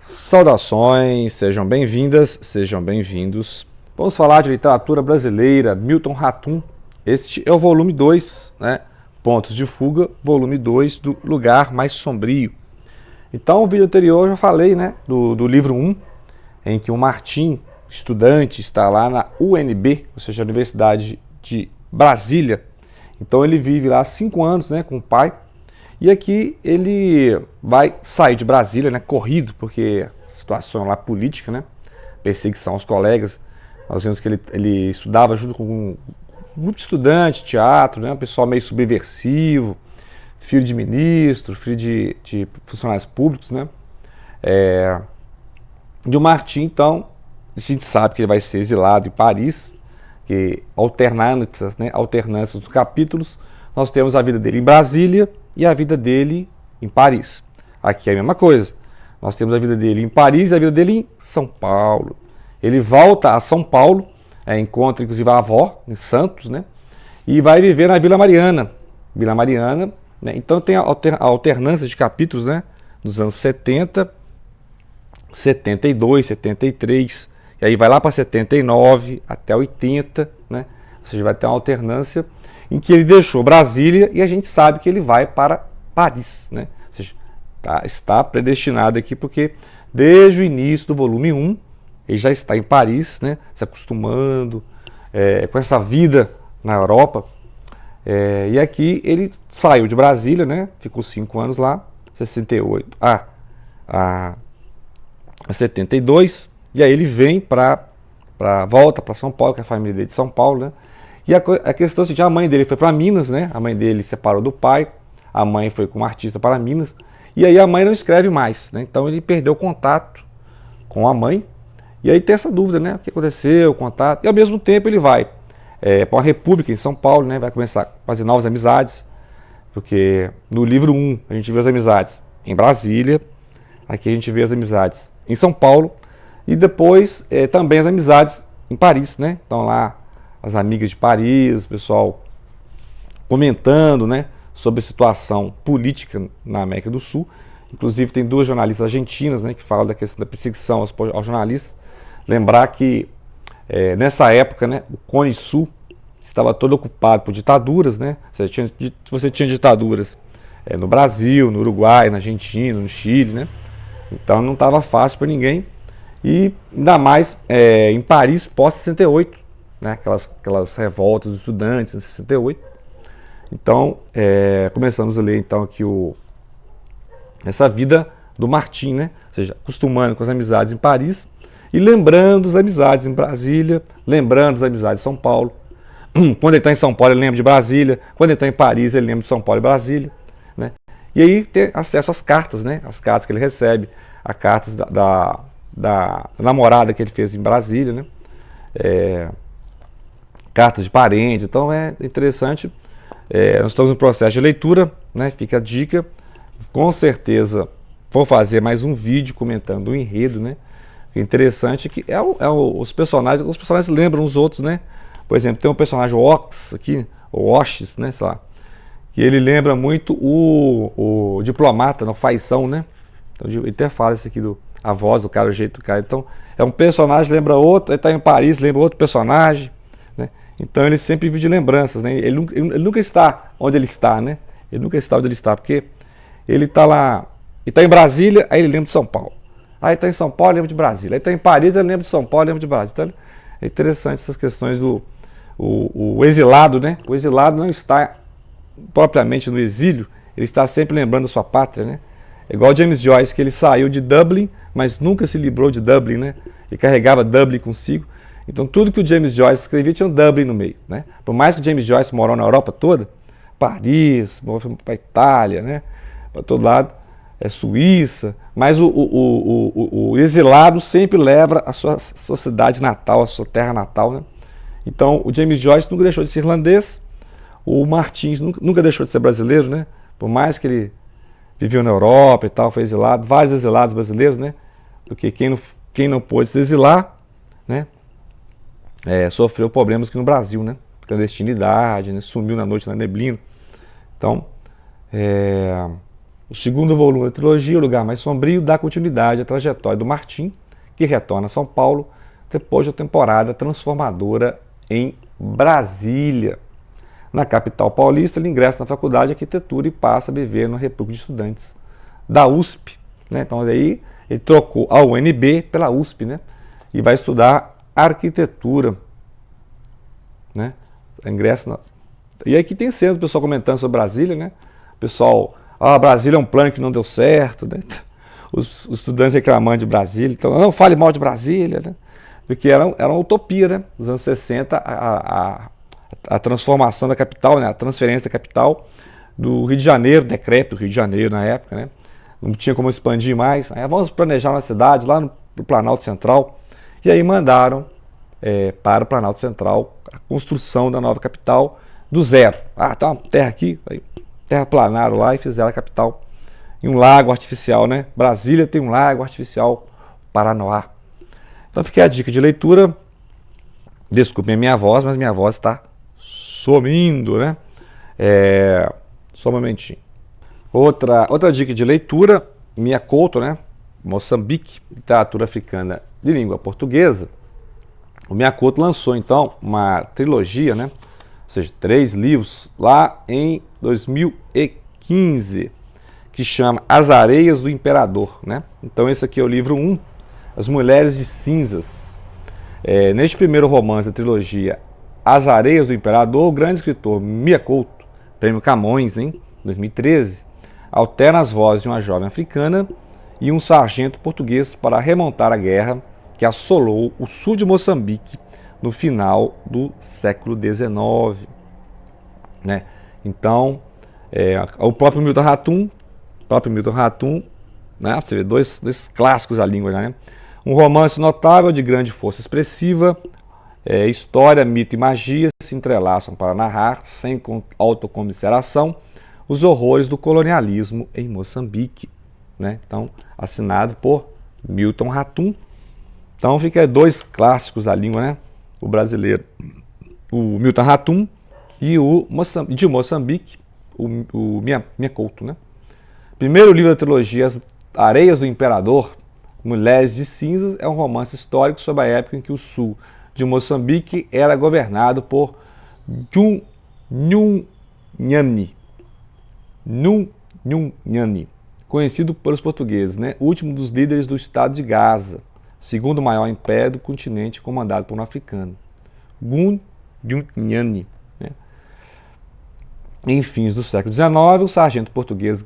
Saudações, sejam bem-vindas, sejam bem-vindos. Vamos falar de literatura brasileira, Milton Ratum. Este é o volume 2, né? Pontos de Fuga, volume 2 do Lugar Mais Sombrio. Então, no vídeo anterior eu já falei, né, do livro 1, em que o Martim, estudante, está lá na UNB, ou seja, a Universidade de Brasília. Então ele vive lá há 5 anos, né, com o pai. E aqui ele vai sair de Brasília, né, corrido, porque a situação lá política, né, perseguição aos colegas. Nós vemos que ele estudava junto com um grupo de estudantes, teatro, né, um pessoal meio subversivo, filho de ministro, filho de funcionários públicos, né. E o Martim, então, a gente sabe que ele vai ser exilado em Paris, que alternâncias dos capítulos, nós temos a vida dele em Brasília e a vida dele em Paris. Aqui é a mesma coisa. Nós temos a vida dele em Paris e a vida dele em São Paulo. Ele volta a São Paulo, encontra inclusive a avó em Santos, né? E vai viver na Vila Mariana. Vila Mariana, né? Então tem a alternância de capítulos, né? Dos anos 70, 72, 73, e aí vai lá para 79 até 80, né? Ou seja, vai ter uma alternância em que ele deixou Brasília e a gente sabe que ele vai para Paris, né? Ou seja, está predestinado aqui porque desde o início do volume 1 ele já está em Paris, né? Se acostumando com essa vida na Europa. E aqui ele saiu de Brasília, né? Ficou 5 anos lá, 68 a 72, e aí ele vem volta para São Paulo, que é a família dele de São Paulo, né? E a questão é assim, a mãe dele foi para Minas, né? A mãe dele separou do pai, a mãe foi como artista para Minas, e aí a mãe não escreve mais, né? Então ele perdeu o contato com a mãe, e aí tem essa dúvida, né? O que aconteceu, o contato, e ao mesmo tempo ele vai para uma república em São Paulo, né? Vai começar a fazer novas amizades, porque no livro 1 a gente vê as amizades em Brasília, aqui a gente vê as amizades em São Paulo, e depois também as amizades em Paris, né? Então lá as amigas de Paris, o pessoal comentando, né, sobre a situação política na América do Sul. Inclusive tem 2 jornalistas argentinas, né, que falam da questão da perseguição aos jornalistas. Lembrar que nessa época, né, o Cone Sul estava todo ocupado por ditaduras, né? Você tinha ditaduras no Brasil, no Uruguai, na Argentina, no Chile, né? Então não estava fácil para ninguém. E ainda mais em Paris pós-68, né? Aquelas revoltas dos estudantes em 68. Então começamos a ler então aqui essa vida do Martim, né? Ou seja, acostumando com as amizades em Paris e lembrando as amizades em Brasília, lembrando as amizades em São Paulo. Quando ele está em São Paulo ele lembra de Brasília, quando ele está em Paris ele lembra de São Paulo e Brasília, né? E aí tem acesso às cartas, né? As cartas que ele recebe, as cartas da namorada que ele fez em Brasília, né? Cartas de parentes. Então é interessante. Nós estamos em processo de leitura, né? Fica a dica. Com certeza vou fazer mais um vídeo comentando o enredo, né? O interessante é que os personagens lembram os outros, né? Por exemplo, tem um personagem Ox aqui, ou Oxys, né? Sei lá, que ele lembra muito o diplomata, no Faição, né? Então, ele até fala isso aqui, a voz do cara, o jeito do cara. Então, é um personagem, lembra outro, ele está em Paris, lembra outro personagem, né? Então, ele sempre vive de lembranças, né? Ele nunca está onde ele está, né? Ele nunca está onde ele está, porque ele está lá, ele está em Brasília, aí ele lembra de São Paulo. Aí ele está em São Paulo, ele lembra de Brasília. Aí está em Paris, ele lembra de São Paulo, ele lembra de Brasília. Então, é interessante essas questões o exilado, né? O exilado não está propriamente no exílio, ele está sempre lembrando a sua pátria, né? É igual James Joyce, que ele saiu de Dublin, mas nunca se livrou de Dublin, né? Ele carregava Dublin consigo. Então tudo que o James Joyce escrevia tinha um Dublin no meio, né? Por mais que o James Joyce morou na Europa toda, Paris, para Itália, né? Para todo lado, Suíça, mas o exilado sempre leva a sua cidade natal, a sua terra natal, né? Então o James Joyce nunca deixou de ser irlandês, o Martins nunca deixou de ser brasileiro, né? Por mais que ele viveu na Europa e tal, foi exilado, vários exilados brasileiros, né? Porque quem não pôde se exilar, né? Sofreu problemas aqui no Brasil, né? Clandestinidade, né? Sumiu na noite na neblina. Então, O segundo volume da trilogia, O Lugar Mais Sombrio, dá continuidade à trajetória do Martim, que retorna a São Paulo depois da temporada transformadora em Brasília. Na capital paulista, ele ingressa na faculdade de arquitetura e passa a viver no República de Estudantes da USP. Né? Então aí ele trocou a UNB pela USP, né? E vai estudar arquitetura. Né? Ingressa na... E aí que tem sendo o pessoal comentando sobre Brasília, né? O pessoal, Brasília é um plano que não deu certo, né? Os estudantes reclamando de Brasília, então não fale mal de Brasília, né? Porque era uma utopia, né? Nos anos 60, a transformação da capital, né? A transferência da capital do Rio de Janeiro, decreto do Rio de Janeiro na época, né? Não tinha como expandir mais. Aí vamos planejar uma cidade lá no Planalto Central. E aí mandaram para o Planalto Central a construção da nova capital do zero. Tá uma terra aqui, aí terraplanaram lá e fizeram a capital em um lago artificial, né? Brasília tem um lago artificial, Paranoá. Então fica a dica de leitura. Desculpem a minha voz, mas minha voz está sumindo, né? Só um momentinho. Outra dica de leitura, Mia Couto, né? Moçambique, literatura africana de língua portuguesa. O Mia Couto lançou então uma trilogia, né? Ou seja, 3 livros lá em 2015, que chama As Areias do Imperador, né? Então esse aqui é o livro 1, As Mulheres de Cinzas. Neste primeiro romance da trilogia As Areias do Imperador, o grande escritor Mia Couto, prêmio Camões em 2013, alterna as vozes de uma jovem africana e um sargento português para remontar a guerra que assolou o sul de Moçambique no final do século XIX. Né? Então, o próprio Milton Ratum, né? Você vê dois clássicos da língua, né? Um romance notável de grande força expressiva, história, mito e magia se entrelaçam para narrar, sem autocomiseração, os horrores do colonialismo em Moçambique. Né? Então, assinado por Milton Ratum. Então, fica 2 clássicos da língua, né? O brasileiro, o Milton Ratum, e o de Moçambique, o Mia Couto. Né? Primeiro livro da trilogia, As Areias do Imperador, Mulheres de Cinzas, é um romance histórico sobre a época em que o sul de Moçambique era governado por Nyunyani, conhecido pelos portugueses, né? Último dos líderes do estado de Gaza, segundo maior império do continente, comandado por um africano. Nyunyani. Né? Em fins do século XIX, o sargento português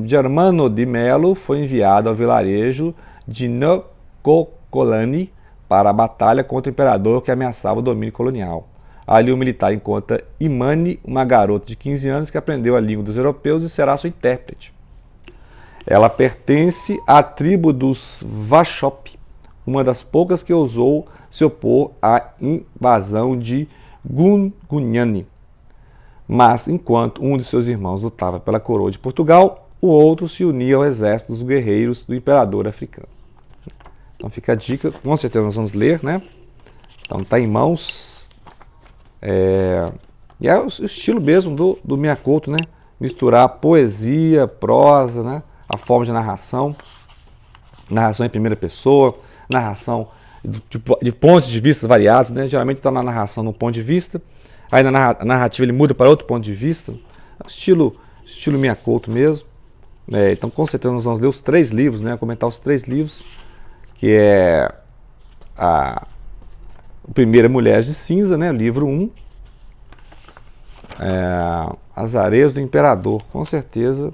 Germano de Melo foi enviado ao vilarejo de Nkokolani para a batalha contra o imperador que ameaçava o domínio colonial. Ali o militar encontra Imani, uma garota de 15 anos que aprendeu a língua dos europeus e será sua intérprete. Ela pertence à tribo dos Wachop, uma das poucas que ousou se opor à invasão de Gungunyani. Mas, enquanto um de seus irmãos lutava pela coroa de Portugal, o outro se unia ao exército dos guerreiros do imperador africano. Então fica a dica, com certeza nós vamos ler, né? Então está em mãos. E é o estilo mesmo do Mia Couto, né? Misturar poesia, prosa, né? A forma de narração em primeira pessoa, narração de pontos de vista variados, né? Geralmente está na narração num ponto de vista, aí na narrativa ele muda para outro ponto de vista, estilo Mia Couto mesmo. Então com certeza nós vamos ler os 3 livros, né? Comentar os 3 livros, que é o primeiro é Mulheres de Cinza, né? Livro 1, As Areias do Imperador, com certeza,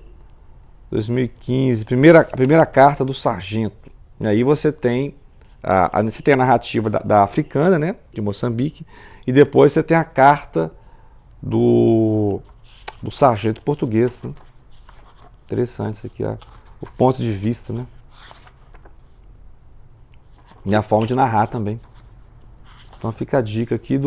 2015, a primeira carta do sargento. E aí você tem a narrativa da africana, né? De Moçambique, e depois você tem a carta do sargento português. Né? Interessante isso aqui, ó. O ponto de vista, né? E a forma de narrar também. Então fica a dica aqui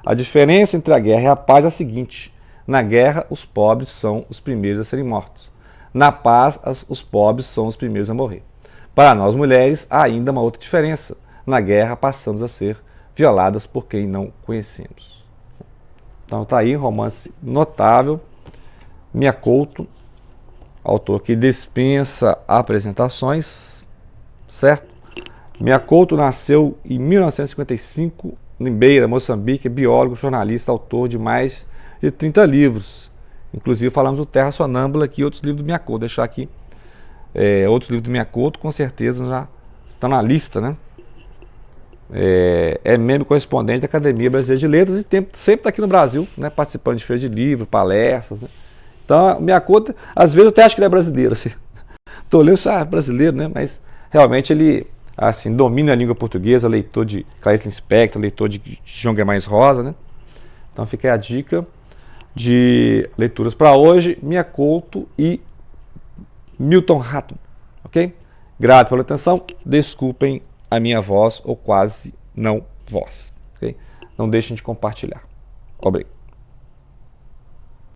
a diferença entre a guerra e a paz é a seguinte: na guerra, os pobres são os primeiros a serem mortos. Na paz, os pobres são os primeiros a morrer. Para nós mulheres, há ainda uma outra diferença. Na guerra, passamos a ser violadas por quem não conhecemos. Então tá aí, um romance notável, Mia Couto, autor que dispensa apresentações, certo? Miyakoto nasceu em 1955 em Beira, Moçambique, é biólogo, jornalista, autor de mais de 30 livros. Inclusive falamos do Terra Sonâmbula aqui, outros livros do Miyakoto. Vou deixar aqui outros livros do Miyakoto, com certeza já estão na lista, né? É membro correspondente da Academia Brasileira de Letras e sempre está aqui no Brasil, né, participando de feiras de livro, palestras, né? Então, o Miyakoto, às vezes eu até acho que ele é brasileiro, assim. Tô olhando, brasileiro, né? Mas realmente ele, assim, domina a língua portuguesa, leitor de Clarice Lispector, leitor de João Guimarães Rosa, né? Então fica aí a dica de leituras para hoje, Miyakoto e Milton Ratum, ok? Grato pela atenção, desculpem a minha voz ou quase não voz, ok? Não deixem de compartilhar. Obrigado.